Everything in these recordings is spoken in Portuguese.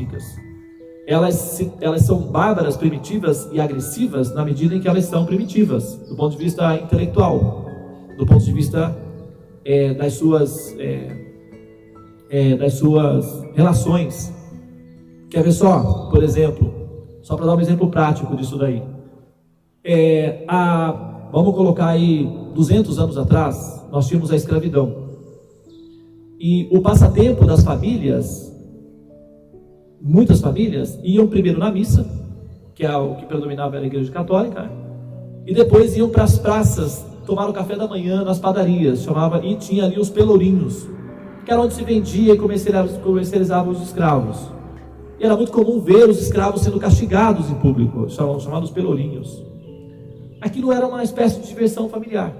pacíficas. Elas são bárbaras, primitivas e agressivas na medida em que elas são primitivas, do ponto de vista intelectual, do ponto de vista das suas relações. Quer ver só, por exemplo, só para dar um exemplo prático disso daí. Vamos colocar aí 200 anos atrás, nós tínhamos a escravidão. E o passatempo das famílias, muitas famílias, iam primeiro na missa, que é o que predominava na igreja católica, e depois iam para as praças, tomar o café da manhã nas padarias, e tinha ali os pelourinhos, que era onde se vendia e comercializavam os escravos. E era muito comum ver os escravos sendo castigados em público, chamados pelourinhos. Aquilo era uma espécie de diversão familiar.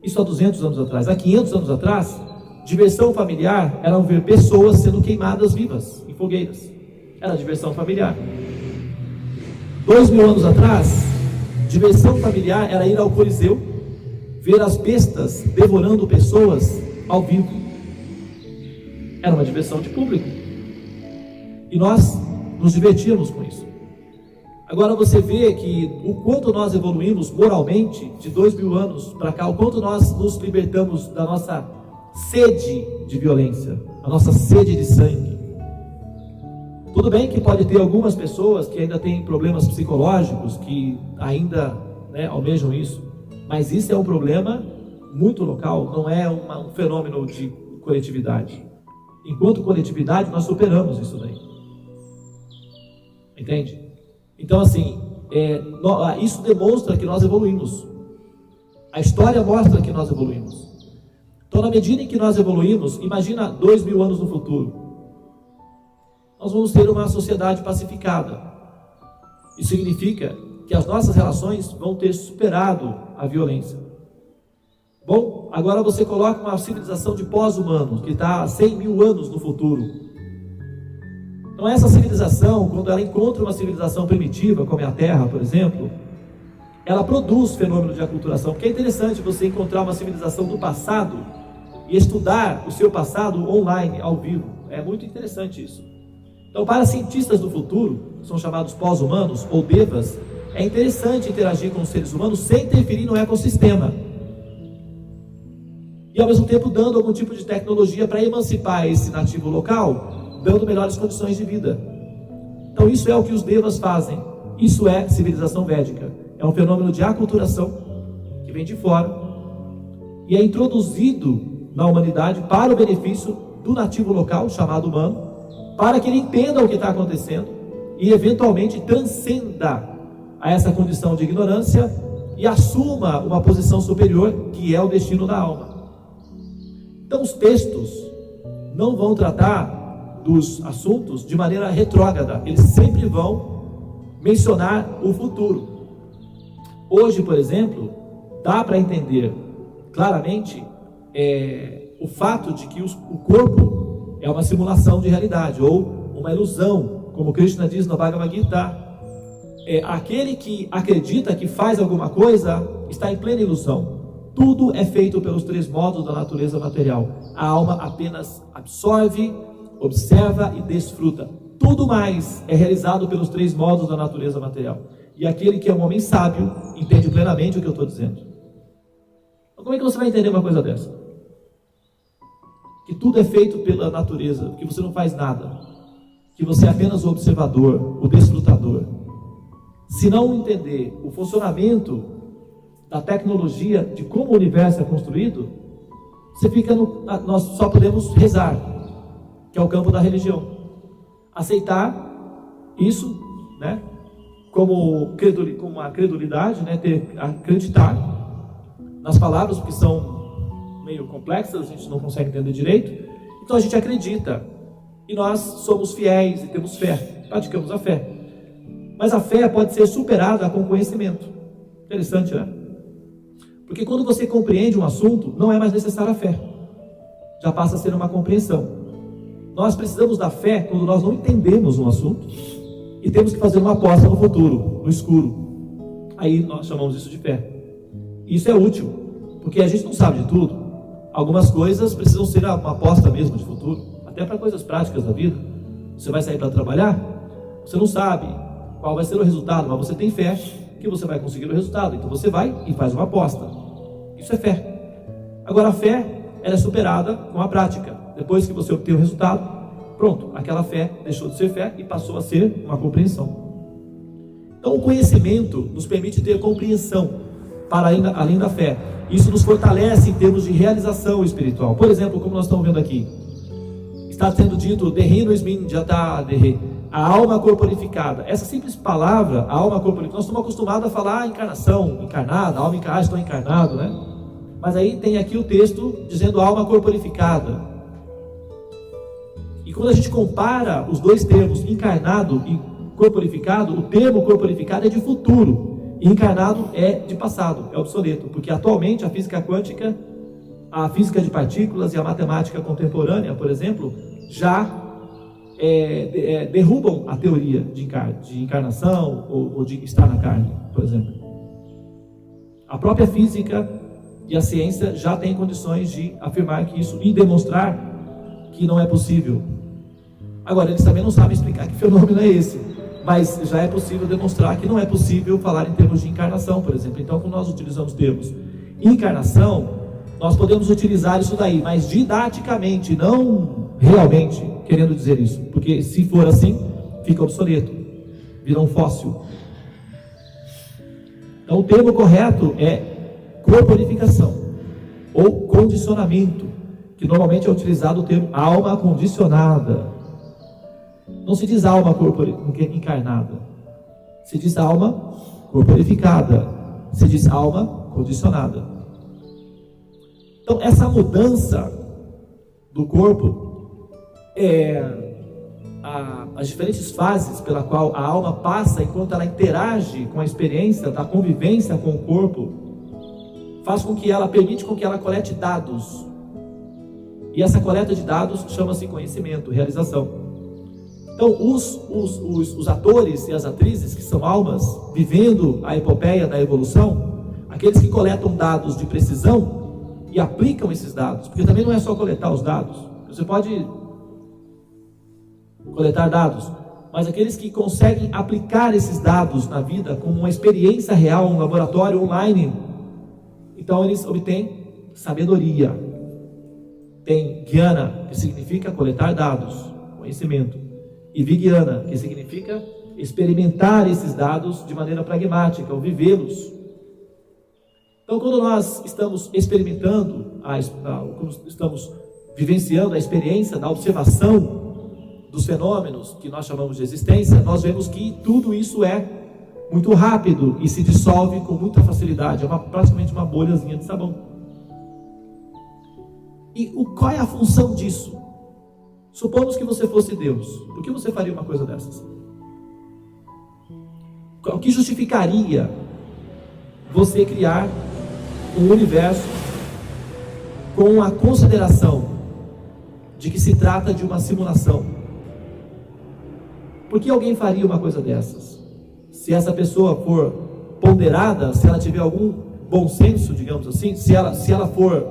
Isso há 200 anos atrás. Há 500 anos atrás, diversão familiar era ver pessoas sendo queimadas vivas em fogueiras. Era diversão familiar. 2000 anos atrás, diversão familiar era ir ao Coliseu, ver as bestas devorando pessoas ao vivo. Era uma diversão de público. E nós nos divertíamos com isso. Agora você vê que o quanto nós evoluímos moralmente de 2000 anos para cá, o quanto nós nos libertamos da nossa sede de violência, a nossa sede de sangue. Tudo bem que pode ter algumas pessoas que ainda têm problemas psicológicos, que ainda almejam isso, mas isso é um problema muito local, não é um fenômeno de coletividade. Enquanto coletividade, nós superamos isso daí. Entende? Então, assim, isso demonstra que nós evoluímos. A história mostra que nós evoluímos. Então, na medida em que nós evoluímos, imagina 2000 anos no futuro. Nós vamos ter uma sociedade pacificada. Isso significa que as nossas relações vão ter superado a violência. Bom, agora você coloca uma civilização de pós-humanos, que está há 100 mil anos no futuro. Então essa civilização, quando ela encontra uma civilização primitiva, como é a Terra, por exemplo, ela produz fenômeno de aculturação, porque é interessante você encontrar uma civilização do passado e estudar o seu passado online, ao vivo. É muito interessante isso. Então, para cientistas do futuro, que são chamados pós-humanos ou devas, é interessante interagir com os seres humanos sem interferir no ecossistema. E ao mesmo tempo dando algum tipo de tecnologia para emancipar esse nativo local, dando melhores condições de vida. Então isso é o que os devas fazem. Isso é civilização védica. É um fenômeno de aculturação que vem de fora e é introduzido na humanidade para o benefício do nativo local, chamado humano, para que ele entenda o que está acontecendo e eventualmente transcenda a essa condição de ignorância e assuma uma posição superior, que é o destino da alma. Então os textos não vão tratar dos assuntos de maneira retrógrada, eles sempre vão mencionar o futuro. Hoje, por exemplo, dá para entender claramente o fato de que o corpo é uma simulação de realidade, ou uma ilusão, como Krishna diz no Bhagavad Gita. Aquele que acredita que faz alguma coisa está em plena ilusão. Tudo é feito pelos 3 modos da natureza material. A alma apenas absorve, observa e desfruta. Tudo mais é realizado pelos 3 modos da natureza material. E aquele que é um homem sábio entende plenamente o que eu estou dizendo. Então, como é que você vai entender uma coisa dessa? Que tudo é feito pela natureza, que você não faz nada, que você é apenas o observador, o desfrutador. Se não entender o funcionamento da tecnologia, de como o universo é construído, você fica nós só podemos rezar, que é o campo da religião. Aceitar isso, como a credulidade, acreditar nas palavras que são meio complexas, a gente não consegue entender direito, então a gente acredita, e nós somos fiéis e temos fé, praticamos a fé. Mas a fé pode ser superada com conhecimento. Interessante, né? Porque quando você compreende um assunto, não é mais necessária a fé, já passa a ser uma compreensão. Nós precisamos da fé quando nós não entendemos um assunto e temos que fazer uma aposta no futuro, no escuro. Aí nós chamamos isso de fé. Isso é útil, porque a gente não sabe de tudo. Algumas coisas precisam ser uma aposta mesmo de futuro, até para coisas práticas da vida. Você vai sair para trabalhar, você não sabe qual vai ser o resultado, mas você tem fé que você vai conseguir o resultado. Então você vai e faz uma aposta. Isso é fé. Agora a fé, ela é superada com a prática. Depois que você obtém o resultado, pronto, aquela fé deixou de ser fé e passou a ser uma compreensão. Então o conhecimento nos permite ter compreensão para além da fé. Isso nos fortalece em termos de realização espiritual. Por exemplo, como nós estamos vendo aqui, está sendo dito a alma corporificada. Essa simples palavra, a alma corporificada, nós estamos acostumados a falar encarnação, encarnada, alma encarnada, estou encarnado, né? Mas aí tem aqui o texto dizendo alma corporificada. E quando a gente compara os dois termos, encarnado e corporificado, o termo corporificado é de futuro e encarnado é de passado, é obsoleto, porque atualmente a física quântica, a física de partículas e a matemática contemporânea, por exemplo, já derrubam a teoria de encarnação ou de estar na carne, por exemplo. A própria física e a ciência já têm condições de afirmar que isso e demonstrar que não é possível. Agora, eles também não sabem explicar que fenômeno é esse, mas já é possível demonstrar que não é possível falar em termos de encarnação, por exemplo. Então, quando nós utilizamos termos encarnação, nós podemos utilizar isso daí, mas didaticamente, não realmente querendo dizer isso, porque se for assim, fica obsoleto, vira um fóssil. Então, o termo correto é corporificação ou condicionamento, que normalmente é utilizado o termo alma condicionada. Não se diz alma encarnada, se diz alma corporificada, se diz alma condicionada. Então, essa mudança do corpo as diferentes fases pela qual a alma passa enquanto ela interage com a experiência da convivência com o corpo, faz com que ela, permite com que ela colete dados. E essa coleta de dados chama-se conhecimento, realização. Então, os atores e as atrizes que são almas, vivendo a epopeia da evolução, aqueles que coletam dados de precisão e aplicam esses dados, porque também não é só coletar os dados, você pode coletar dados, mas aqueles que conseguem aplicar esses dados na vida como uma experiência real, um laboratório online, então eles obtêm sabedoria. Tem Jnana, que significa coletar dados, conhecimento, e Vijnana, que significa experimentar esses dados de maneira pragmática, ou vivê-los. Então, quando nós estamos experimentando, estamos vivenciando a experiência da observação dos fenômenos que nós chamamos de existência, nós vemos que tudo isso é muito rápido e se dissolve com muita facilidade. É praticamente uma bolhazinha de sabão. E qual é a função disso? Supomos que você fosse Deus. Por que você faria uma coisa dessas? O que justificaria você criar um universo com a consideração de que se trata de uma simulação? Por que alguém faria uma coisa dessas? Se essa pessoa for ponderada, se ela tiver algum bom senso, digamos assim, se ela for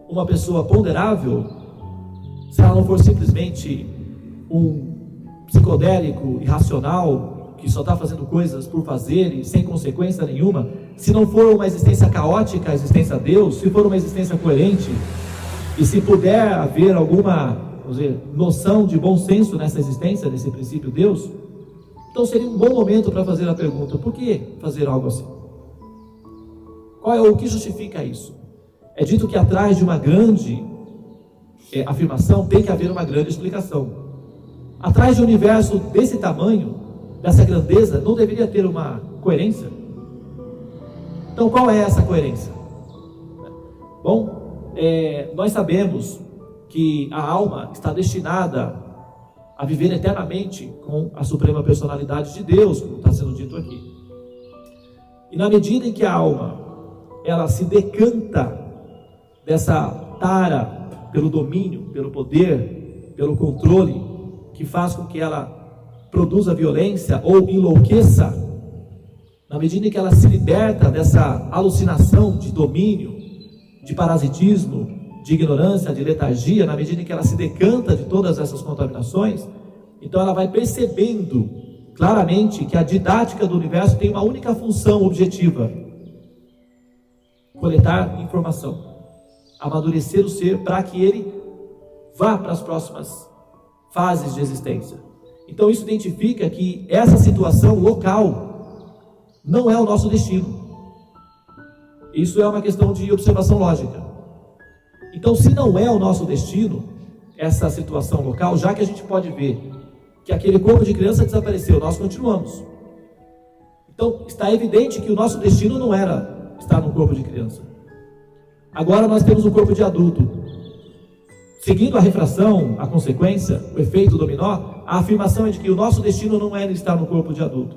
uma pessoa ponderável, se ela não for simplesmente um psicodélico irracional, que só está fazendo coisas por fazer e sem consequência nenhuma, se não for uma existência caótica, a existência de Deus, se for uma existência coerente, e se puder haver alguma, vamos dizer, noção de bom senso nessa existência, nesse princípio Deus, então seria um bom momento para fazer a pergunta: por que fazer algo assim? O que justifica isso? É dito que atrás de uma grande afirmação tem que haver uma grande explicação. Atrás de um universo desse tamanho, dessa grandeza, não deveria ter uma coerência? Então, qual é essa coerência? Bom, nós sabemos que a alma está destinada a viver eternamente com a suprema personalidade de Deus, como está sendo dito aqui. E na medida em que a alma ela se decanta dessa tara pelo domínio, pelo poder, pelo controle, que faz com que ela produza violência ou enlouqueça, na medida em que ela se liberta dessa alucinação de domínio, de parasitismo, de ignorância, de letargia, na medida em que ela se decanta de todas essas contaminações, Então ela vai percebendo claramente que a didática do universo tem uma única função objetiva: coletar informação, amadurecer o ser para que ele vá para as próximas fases de existência. Então isso identifica que essa situação local não é o nosso destino. Isso é uma questão de observação lógica. Então, se não é o nosso destino, essa situação local, já que a gente pode ver que aquele corpo de criança desapareceu, nós continuamos. Então, está evidente que o nosso destino não era estar no corpo de criança. Agora nós temos um corpo de adulto. Seguindo a refração, a consequência, o efeito dominó, a afirmação é de que o nosso destino não é estar no corpo de adulto.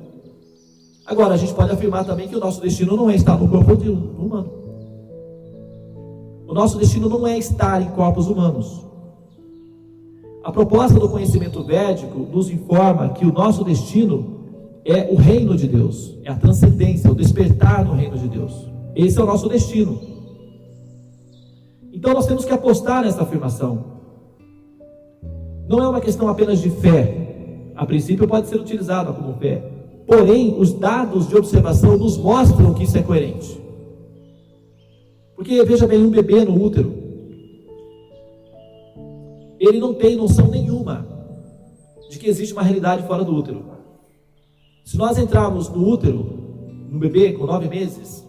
Agora, a gente pode afirmar também que o nosso destino não é estar no corpo de humano. O nosso destino não é estar em corpos humanos. A proposta do conhecimento védico nos informa que o nosso destino é o reino de Deus, é a transcendência, o despertar no reino de Deus. Esse é o nosso destino. Então nós temos que apostar nessa afirmação. Não é uma questão apenas de fé. A princípio pode ser utilizada como fé. Porém, os dados de observação nos mostram que isso é coerente. Porque, veja bem, um bebê no útero, ele não tem noção nenhuma de que existe uma realidade fora do útero. Se nós entrarmos no útero, no bebê com 9 meses,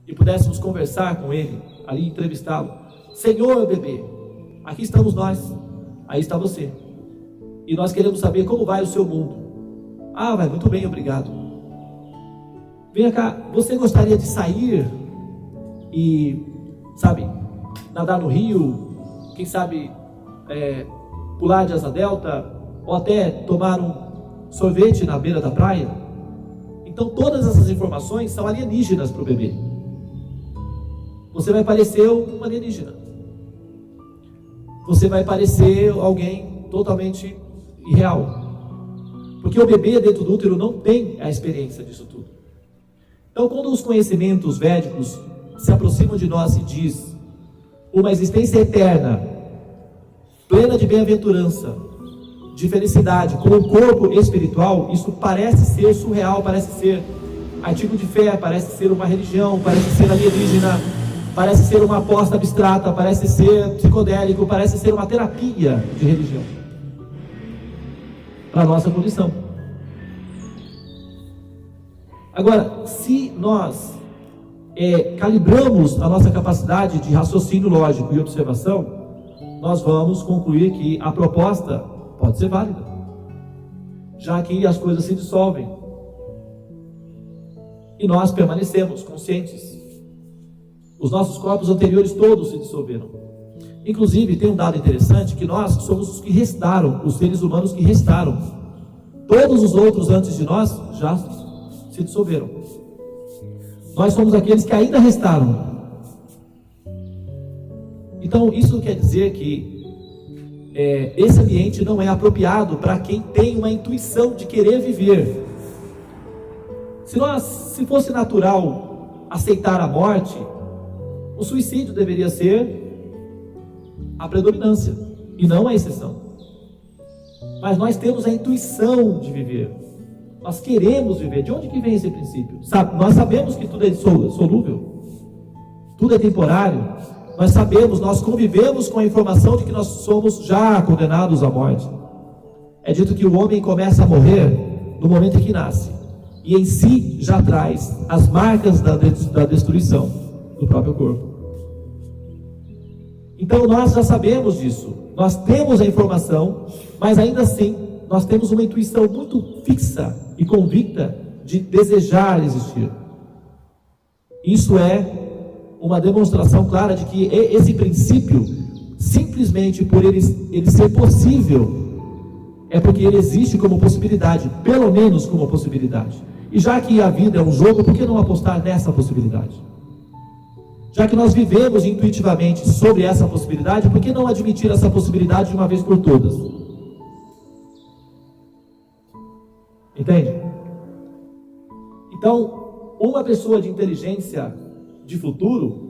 e pudéssemos conversar com ele, ali entrevistá-lo: Senhor bebê, aqui estamos nós, aí está você, e nós queremos saber como vai o seu mundo. Ah, vai muito bem, obrigado. Venha cá, você gostaria de sair e, nadar no rio, quem sabe pular de asa delta, ou até tomar um sorvete na beira da praia? Então todas essas informações são alienígenas para o bebê. Você vai parecer um alienígena. Você vai parecer alguém totalmente irreal. Porque o bebê dentro do útero não tem a experiência disso tudo. Então, quando os conhecimentos védicos se aproximam de nós e diz uma existência eterna, plena de bem-aventurança, de felicidade, com um corpo espiritual, isso parece ser surreal, parece ser artigo de fé, parece ser uma religião, parece ser alienígena, parece ser uma aposta abstrata, parece ser psicodélico, parece ser uma terapia de religião para a nossa condição. Agora, se nós calibramos a nossa capacidade de raciocínio lógico e observação, nós vamos concluir que a proposta pode ser válida, já que as coisas se dissolvem e nós permanecemos conscientes. Os nossos corpos anteriores todos se dissolveram. Inclusive, tem um dado interessante, que nós somos os que restaram, os seres humanos que restaram. Todos os outros antes de nós já se dissolveram. Nós somos aqueles que ainda restaram. Então, isso quer dizer que esse ambiente não é apropriado para quem tem uma intuição de querer viver. Se fosse natural aceitar a morte, o suicídio deveria ser a predominância e não a exceção. Mas nós temos a intuição de viver. Nós queremos viver. De onde que vem esse princípio? Nós sabemos que tudo é solúvel, tudo é temporário. Nós sabemos, nós convivemos com a informação de que nós somos já condenados à morte. É dito que o homem começa a morrer no momento em que nasce, e em si já traz as marcas da destruição do próprio corpo. Então nós já sabemos disso, nós temos a informação, mas ainda assim nós temos uma intuição muito fixa e convicta de desejar existir. Isso é uma demonstração clara de que esse princípio, simplesmente por ele ser possível, é porque ele existe como possibilidade, pelo menos como possibilidade. E já que a vida é um jogo, por que não apostar nessa possibilidade? Já que nós vivemos intuitivamente sobre essa possibilidade, por que não admitir essa possibilidade de uma vez por todas? Entende? Então, uma pessoa de inteligência de futuro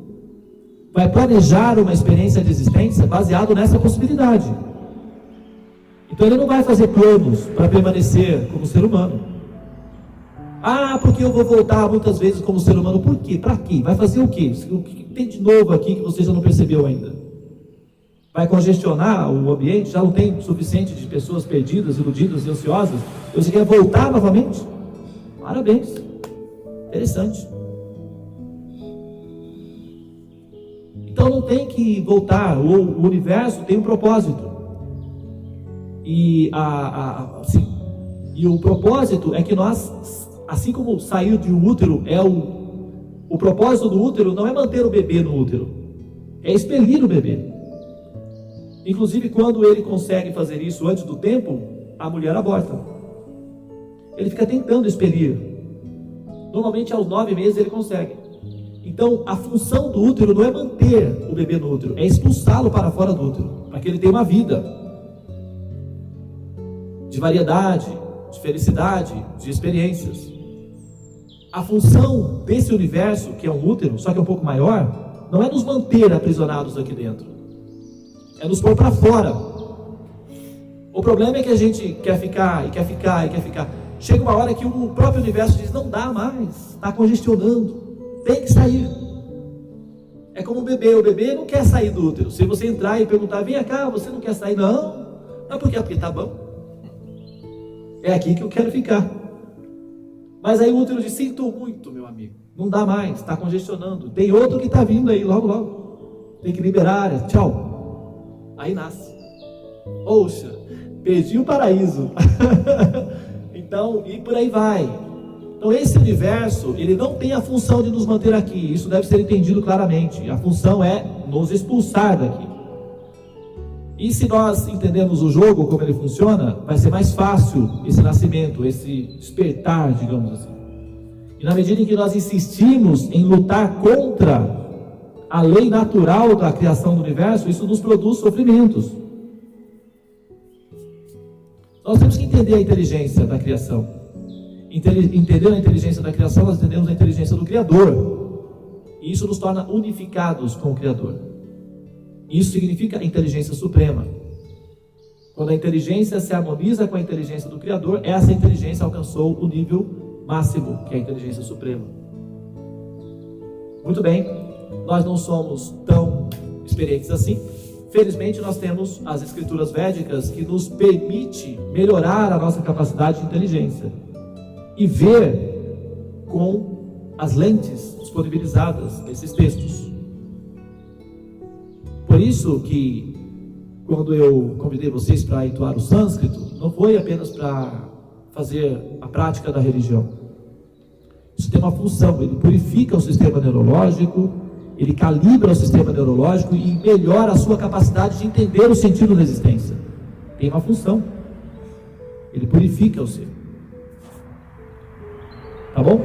vai planejar uma experiência de existência baseado nessa possibilidade. Então ele não vai fazer planos para permanecer como ser humano. Porque eu vou voltar muitas vezes como ser humano. Por quê? Para quê? Vai fazer o quê? O que tem de novo aqui que você já não percebeu ainda? Vai congestionar o ambiente? Já não tem suficiente de pessoas perdidas, iludidas e ansiosas? Você quer voltar novamente? Parabéns. Interessante. Então não tem que voltar. O universo tem um propósito. E o propósito é que nós, assim como sair de um útero, o propósito do útero não é manter o bebê no útero, é expelir o bebê. Inclusive, quando ele consegue fazer isso antes do tempo, a mulher aborta. Ele fica tentando expelir. Normalmente aos 9 meses ele consegue. Então a função do útero não é manter o bebê no útero, é expulsá-lo para fora do útero, para que ele tenha uma vida de variedade, de felicidade, de experiências. A função desse universo, que é um útero, só que é um pouco maior, não é nos manter aprisionados aqui dentro, é nos pôr para fora. O problema é que a gente quer ficar, e quer ficar, e quer ficar. Chega uma hora que o próprio universo diz, não dá mais, está congestionando, tem que sair. É como o bebê não quer sair do útero. Se você entrar e perguntar, vem cá, você não quer sair? Não. Por quê? Porque tá bom. É aqui que eu quero ficar. Mas aí o útero diz, sinto muito, meu amigo, não dá mais, está congestionando. Tem outro que está vindo aí, logo, logo. Tem que liberar, tchau. Aí nasce. Poxa, perdi o paraíso. Então, e por aí vai. Então esse universo, ele não tem a função de nos manter aqui. Isso deve ser entendido claramente. A função é nos expulsar daqui. E se nós entendemos o jogo, como ele funciona, vai ser mais fácil esse nascimento, esse despertar, digamos assim. E na medida em que nós insistimos em lutar contra a lei natural da criação do universo, isso nos produz sofrimentos. Nós temos que entender a inteligência da criação. Entender a inteligência da criação, nós entendemos a inteligência do Criador. E isso nos torna unificados com o Criador. Isso significa inteligência suprema. Quando a inteligência se harmoniza com a inteligência do Criador, essa inteligência alcançou o nível máximo, que é a inteligência suprema. Muito bem, nós não somos tão experientes assim. Felizmente nós temos as escrituras védicas que nos permite melhorar a nossa capacidade de inteligência e ver com as lentes disponibilizadas nesses textos. Por isso que quando eu convidei vocês para entoar o sânscrito, não foi apenas para fazer a prática da religião. Isso tem uma função, ele purifica o sistema neurológico, ele calibra o sistema neurológico e melhora a sua capacidade de entender o sentido da existência. Tem uma função. Ele purifica o ser. Tá bom?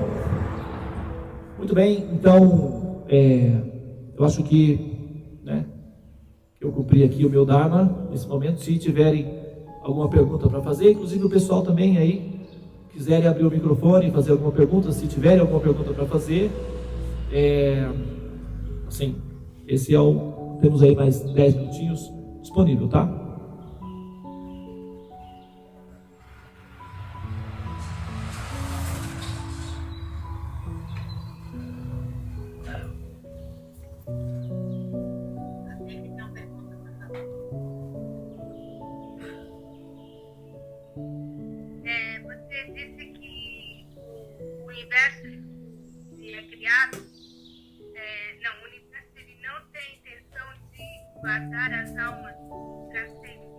Muito bem, então, eu acho que, eu cumpri aqui o meu Dharma nesse momento. Se tiverem alguma pergunta para fazer, inclusive o pessoal também aí, quiserem abrir o microfone e fazer alguma pergunta, se tiverem alguma pergunta para fazer, assim, temos aí mais 10 minutinhos disponível, tá? Você disse que o universo é criado, o universo ele não tem intenção de guardar as almas para sempre,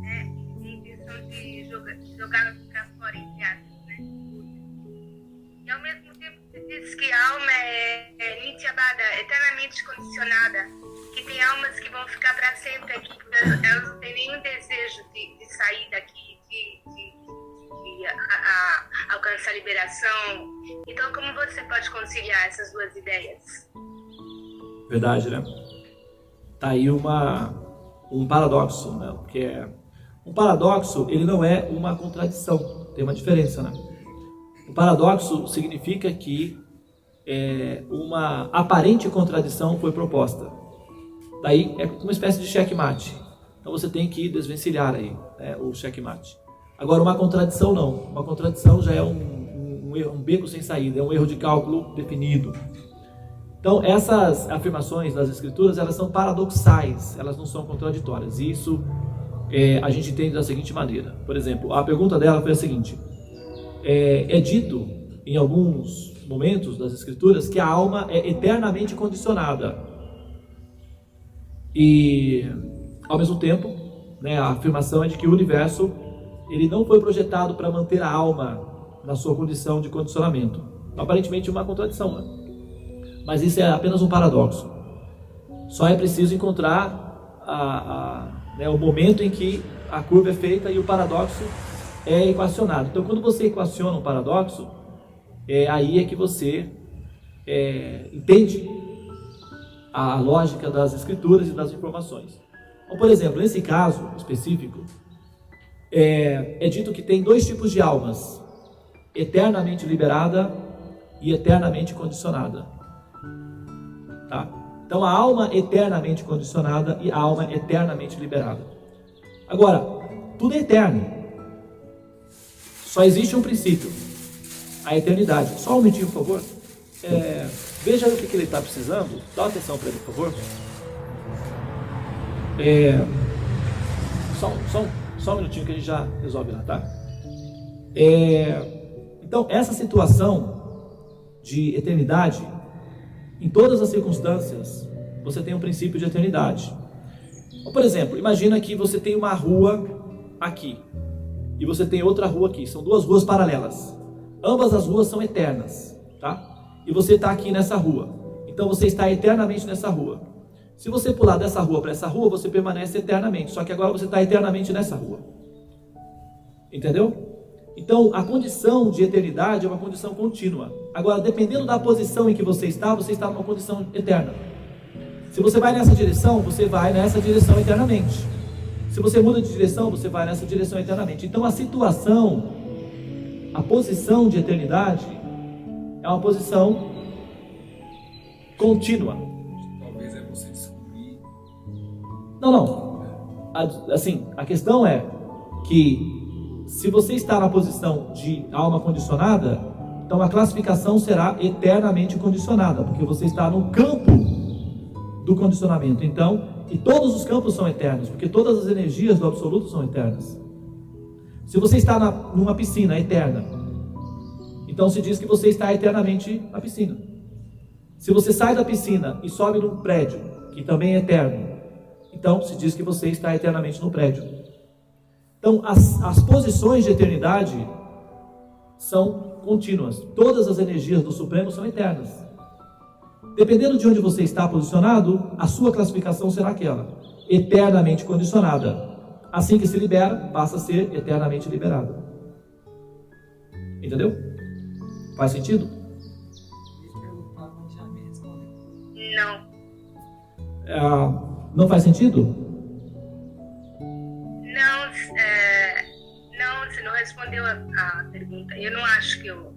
né? Tem intenção de jogá-las para fora, entre aspas, né? E ao mesmo tempo você disse que a alma é Nityabada, eternamente condicionada, que tem almas que vão ficar para sempre aqui, porque elas não têm nenhum desejo de sair daqui, de alcançar a liberação. Então, como você pode conciliar essas duas ideias? Verdade, né? Tá aí um paradoxo, né? Porque um paradoxo, ele não é uma contradição, tem uma diferença, né? O paradoxo significa que uma aparente contradição foi proposta. Daí é uma espécie de checkmate. Então você tem que desvencilhar aí, né, o checkmate. Agora, uma contradição não. Uma contradição já é um beco sem saída, é um erro de cálculo definido. Então, essas afirmações das Escrituras, elas são paradoxais, elas não são contraditórias. E isso a gente entende da seguinte maneira. Por exemplo, a pergunta dela foi a seguinte: é dito em alguns momentos das Escrituras que a alma é eternamente condicionada. E, ao mesmo tempo, né, a afirmação é de que o universo ele não foi projetado para manter a alma na sua condição de condicionamento. Aparentemente uma contradição, né? Mas isso é apenas um paradoxo. Só é preciso encontrar o momento em que a curva é feita e o paradoxo é equacionado. Então, quando você equaciona um paradoxo, aí é que você entende a lógica das Escrituras e das informações. Então, por exemplo, nesse caso específico, é dito que tem dois tipos de almas: eternamente liberada e eternamente condicionada. Tá? Então, a alma eternamente condicionada e a alma eternamente liberada. Agora, tudo é eterno. Só existe um princípio: a eternidade. Só um minutinho, por favor. Veja o que ele está precisando. Dá atenção para ele, por favor. Só um minutinho que a gente já resolve lá, tá? Então, essa situação de eternidade, em todas as circunstâncias, você tem um princípio de eternidade. Então, por exemplo, imagina que você tem uma rua aqui e você tem outra rua aqui. São duas ruas paralelas. Ambas as ruas são eternas, tá? E você está aqui nessa rua. Então você está eternamente nessa rua. Se você pular dessa rua para essa rua, você permanece eternamente. Só que agora você está eternamente nessa rua. Entendeu? Então, a condição de eternidade é uma condição contínua. Agora, dependendo da posição em que você está numa condição eterna. Se você vai nessa direção, você vai nessa direção eternamente. Se você muda de direção, você vai nessa direção eternamente. Então, a situação, a posição de eternidade é uma posição contínua. Talvez é você descobrir. Não. Assim, a questão é que se você está na posição de alma condicionada, então a classificação será eternamente condicionada, porque você está no campo do condicionamento. Então, e todos os campos são eternos, porque todas as energias do absoluto são eternas. Se você está numa piscina eterna, então se diz que você está eternamente na piscina. Se você sai da piscina e sobe num prédio, que também é eterno, então se diz que você está eternamente no prédio. Então, as posições de eternidade são contínuas. Todas as energias do Supremo são eternas. Dependendo de onde você está posicionado, a sua classificação será aquela: eternamente condicionada. Assim que se libera, passa a ser eternamente liberada. Entendeu? Faz sentido? Não. Não faz sentido? Não, você não respondeu a pergunta. Eu não acho que eu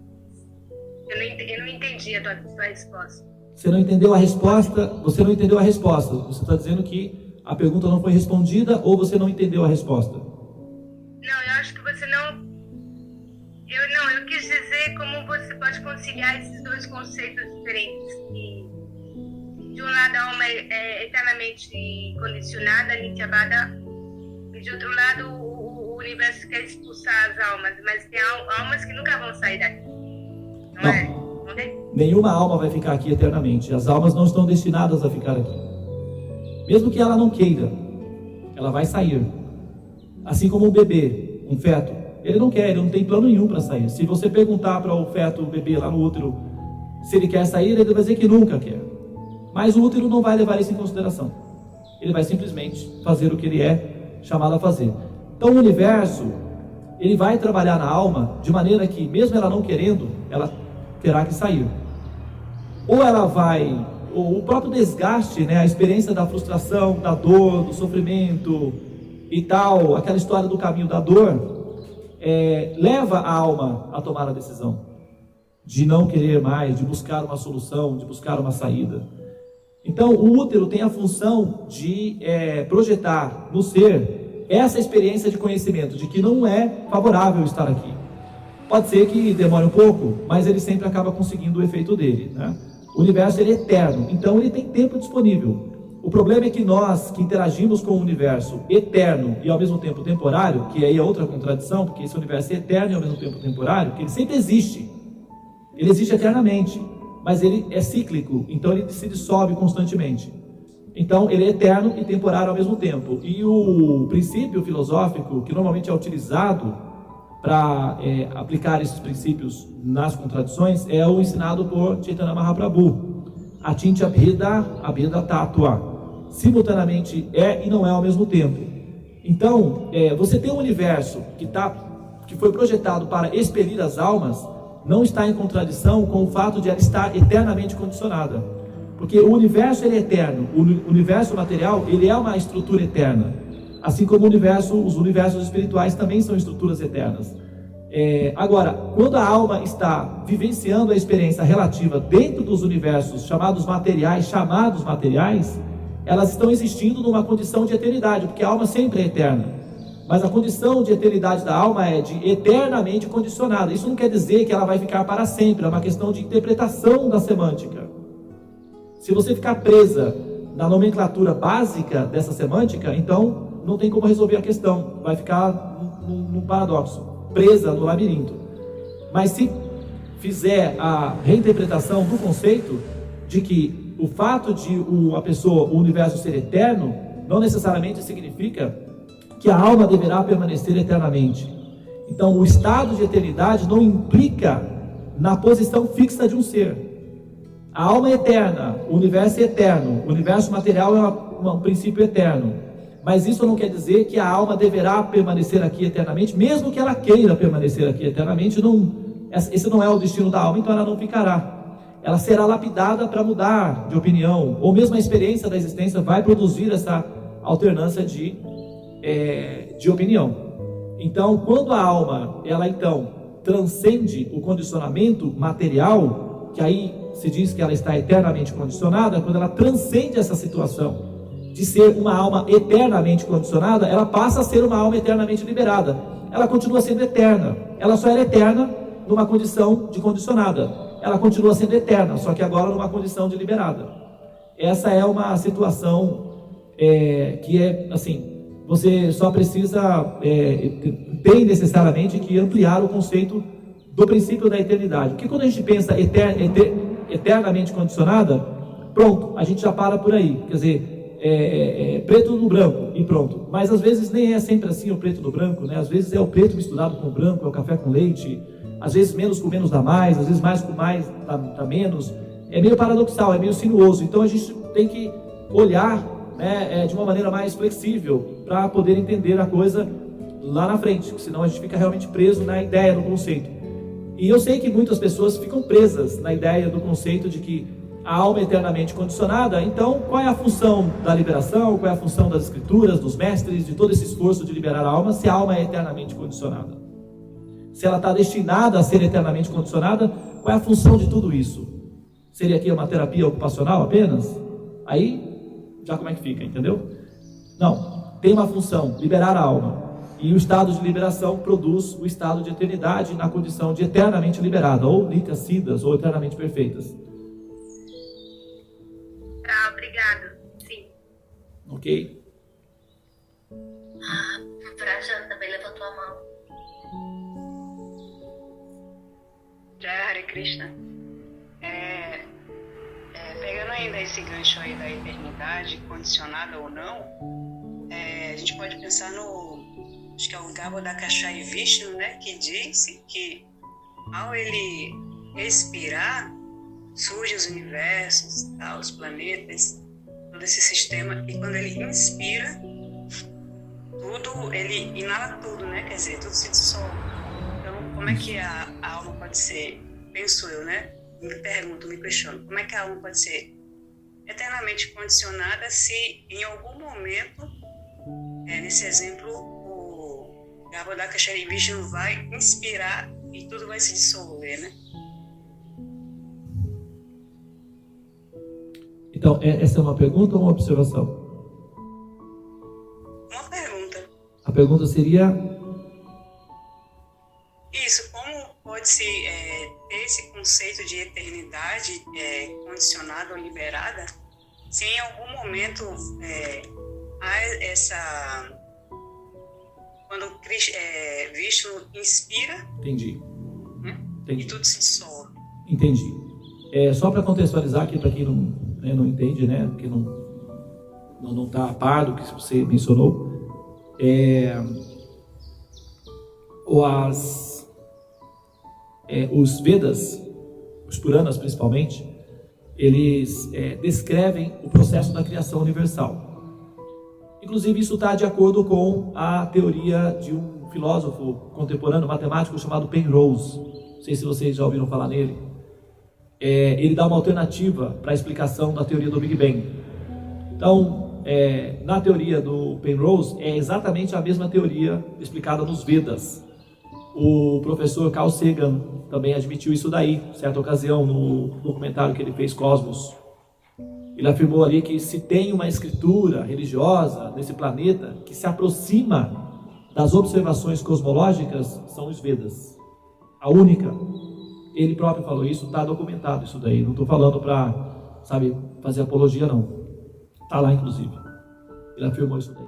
não entendi a sua resposta. Você não entendeu a resposta? Você não entendeu a resposta. Você está dizendo que a pergunta não foi respondida ou você não entendeu a resposta? Não, eu acho que você não... Eu quis dizer como você pode conciliar esses dois conceitos diferentes. De um lado, a alma é eternamente condicionada, nitiabada, e de outro lado, o universo quer expulsar as almas, mas tem almas que nunca vão sair daqui. Não é? Não tem? Nenhuma alma vai ficar aqui eternamente. As almas não estão destinadas a ficar aqui. Mesmo que ela não queira, ela vai sair. Assim como um bebê, um feto, ele não quer, ele não tem plano nenhum para sair. Se você perguntar para o feto, o bebê lá no útero, se ele quer sair, ele vai dizer que nunca quer. Mas o útero não vai levar isso em consideração. Ele vai simplesmente fazer o que ele é chamado a fazer. Então o universo, ele vai trabalhar na alma de maneira que, mesmo ela não querendo, ela terá que sair. Ou ela vai, ou o próprio desgaste, né, a experiência da frustração, da dor, do sofrimento e tal, aquela história do caminho da dor, leva a alma a tomar a decisão de não querer mais, de buscar uma solução, de buscar uma saída. Então, o útero tem a função de projetar no ser essa experiência de conhecimento, de que não é favorável estar aqui. Pode ser que demore um pouco, mas ele sempre acaba conseguindo o efeito dele, né? O universo ele é eterno, então ele tem tempo disponível. O problema é que nós, que interagimos com o universo eterno e ao mesmo tempo temporário, que aí é outra contradição, porque esse universo é eterno e ao mesmo tempo temporário, que ele sempre existe. Ele existe eternamente, mas ele é cíclico, então ele se dissolve constantemente. Então ele é eterno e temporário ao mesmo tempo. E o princípio filosófico que normalmente é utilizado para aplicar esses princípios nas contradições é o ensinado por Chaitanya Mahaprabhu. Achintya Abheda Tattva. Simultaneamente é e não é ao mesmo tempo. Então, você tem um universo que foi projetado para expelir as almas, não está em contradição com o fato de ela estar eternamente condicionada. Porque o universo ele é eterno, o universo material ele é uma estrutura eterna. Assim como os universos espirituais também são estruturas eternas. Agora, quando a alma está vivenciando a experiência relativa dentro dos universos chamados materiais, elas estão existindo numa condição de eternidade, porque a alma sempre é eterna. Mas a condição de eternidade da alma é de eternamente condicionada. Isso não quer dizer que ela vai ficar para sempre, é uma questão de interpretação da semântica. Se você ficar presa na nomenclatura básica dessa semântica, então não tem como resolver a questão, vai ficar num paradoxo, presa no labirinto. Mas se fizer a reinterpretação do conceito de que o fato de o universo ser eterno, não necessariamente significa que a alma deverá permanecer eternamente. Então o estado de eternidade não implica na posição fixa de um ser. A alma é eterna, o universo é eterno, o universo material é um princípio eterno. Mas isso não quer dizer que a alma deverá permanecer aqui eternamente, mesmo que ela queira permanecer aqui eternamente, esse não é o destino da alma, então ela não ficará. Ela será lapidada para mudar de opinião, ou mesmo a experiência da existência vai produzir essa alternância de opinião. Então, quando a alma, ela então transcende o condicionamento material, que aí se diz que ela está eternamente condicionada, quando ela transcende essa situação de ser uma alma eternamente condicionada, ela passa a ser uma alma eternamente liberada. Ela continua sendo eterna, ela só era eterna numa condição de condicionada. Ela continua sendo eterna, só que agora numa condição de liberada. Essa é uma situação que é assim, você só precisa, tem necessariamente que ampliar o conceito do princípio da eternidade. Porque quando a gente pensa eternamente condicionada, pronto, a gente já para por aí. Quer dizer, preto no branco e pronto. Mas às vezes nem é sempre assim o preto no branco, né? Às vezes é o preto misturado com o branco, é o café com leite. Às vezes menos com menos dá mais, às vezes mais com mais dá menos. É meio paradoxal, é meio sinuoso. Então a gente tem que olhar, né, de uma maneira mais flexível para poder entender a coisa lá na frente, senão a gente fica realmente preso na ideia, no conceito. E eu sei que muitas pessoas ficam presas na ideia do conceito de que a alma é eternamente condicionada. Então, qual é a função da liberação? Qual é a função das escrituras, dos mestres, de todo esse esforço de liberar a alma, se a alma é eternamente condicionada? Se ela está destinada a ser eternamente condicionada, qual é a função de tudo isso? Seria aqui uma terapia ocupacional apenas? Aí, já como é que fica, entendeu? Não, tem uma função, liberar a alma. E o estado de liberação produz o estado de eternidade na condição de eternamente liberada, ou nitya siddhas, ou eternamente perfeitas. Tá, obrigada. Sim. Ok? A Vrajana também levantou a mão. Jai Hare Krishna. Pegando ainda esse gancho aí da eternidade, condicionada ou não, a gente pode pensar acho que é o Garbhodakashai Vishnu, né, que disse que ao ele respirar, surgem os universos, tá, os planetas, todo esse sistema, e quando ele inspira, tudo, ele inala tudo, né, quer dizer, tudo se dissolve. Então, como é que a alma pode ser, penso eu, né, me pergunto, me questiono, como é que a alma pode ser eternamente condicionada se em algum momento, nesse exemplo, o Garbhodakashai Vishnu vai inspirar e tudo vai se dissolver, né? Então, essa é uma pergunta ou uma observação? Uma pergunta. A pergunta seria: Isso, como pode-se ter esse conceito de eternidade condicionada ou liberada, se em algum momento há essa... Quando Vishnu inspira, entendi. né, Entendi. e tudo se dissolve. Entendi. Só para contextualizar aqui, para quem não entende, né, que não está a par do que você mencionou, os Vedas, os Puranas principalmente, eles descrevem o processo da criação universal. Inclusive, isso está de acordo com a teoria de um filósofo contemporâneo, matemático, chamado Penrose. Não sei se vocês já ouviram falar nele. Ele dá uma alternativa para a explicação da teoria do Big Bang. Então, na teoria do Penrose, é exatamente a mesma teoria explicada nos Vedas. O professor Carl Sagan também admitiu isso daí, certa ocasião, no documentário que ele fez, Cosmos. Ele afirmou ali que se tem uma escritura religiosa nesse planeta que se aproxima das observações cosmológicas, são os Vedas. A única. Ele próprio falou isso, está documentado isso daí. Não estou falando para, fazer apologia, não. Está lá, inclusive. Ele afirmou isso daí.